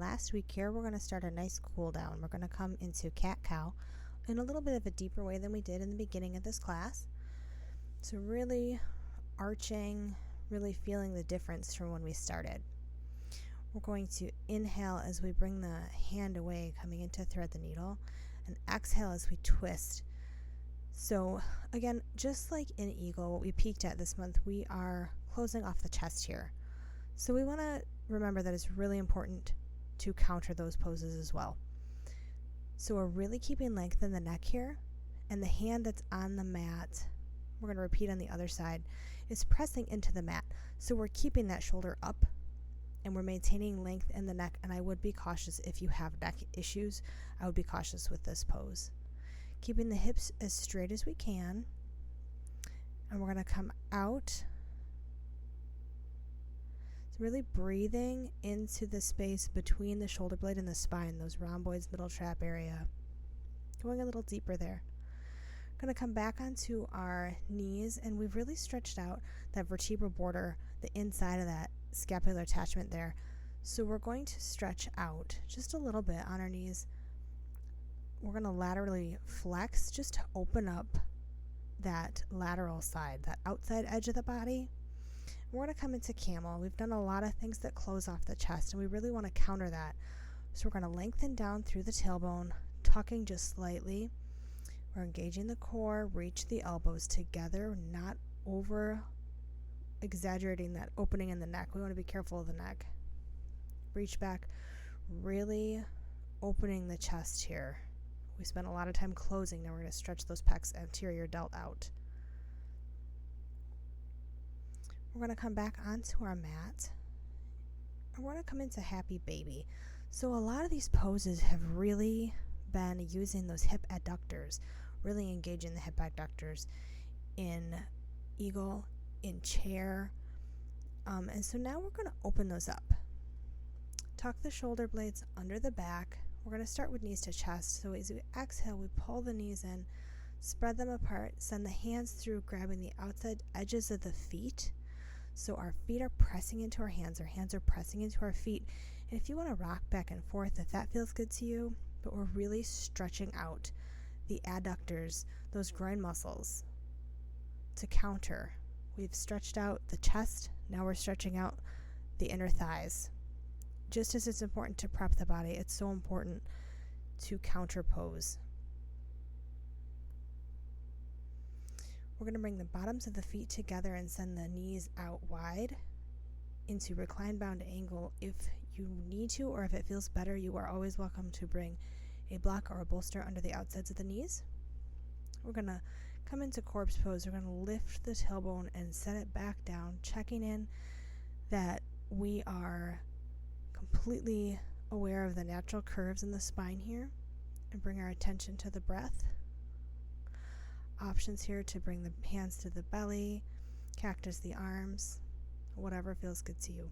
last week here, we're going to start a nice cool down. We're going to come into cat-cow in a little bit of a deeper way than we did in the beginning of this class. So really arching, really feeling the difference from when we started. We're going to inhale as we bring the hand away, coming into thread the needle, and exhale as we twist. So again, just like in Eagle, what we peaked at this month, we are closing off the chest here. So we want to remember that it's really important to counter those poses as well. So we're really keeping length in the neck here, and the hand that's on the mat, we're going to repeat on the other side, is pressing into the mat. So we're keeping that shoulder up, and we're maintaining length in the neck, and I would be cautious if you have neck issues. I would be cautious with this pose. Keeping the hips as straight as we can, and we're going to come out. So really breathing into the space between the shoulder blade and the spine, those rhomboids, middle trap area. Going a little deeper there. Going to come back onto our knees, and we've really stretched out that vertebral border, the inside of that scapular attachment there. So we're going to stretch out just a little bit on our knees. We're going to laterally flex just to open up that lateral side, that outside edge of the body. We're going to come into camel. We've done a lot of things that close off the chest, and we really want to counter that. So we're going to lengthen down through the tailbone, tucking just slightly. We're engaging the core, reach the elbows together, not over exaggerating that opening in the neck. We want to be careful of the neck. Reach back, really opening the chest here. We spent a lot of time closing. Now we're going to stretch those pecs anterior delt out. We're going to come back onto our mat, and we're going to come into happy baby. So a lot of these poses have really been using those hip adductors, really engaging the hip adductors in eagle, in chair. And so now we're going to open those up. Tuck the shoulder blades under the back. We're going to start with knees to chest. So as we exhale, we pull the knees in, spread them apart, send the hands through, grabbing the outside edges of the feet. So our feet are pressing into our hands are pressing into our feet. And if you want to rock back and forth, if that feels good to you, but we're really stretching out the adductors, those groin muscles, to counter. We've stretched out the chest, now we're stretching out the inner thighs. Just as it's important to prep the body, it's so important to counter pose. We're going to bring the bottoms of the feet together and send the knees out wide into recline bound angle. If you need to, or if it feels better, you are always welcome to bring a block or a bolster under the outsides of the knees. We're going to come into corpse pose. We're going to lift the tailbone and set it back down, checking in that we are completely aware of the natural curves in the spine here, and bring our attention to the breath. Options here to bring the hands to the belly, cactus the arms, whatever feels good to you.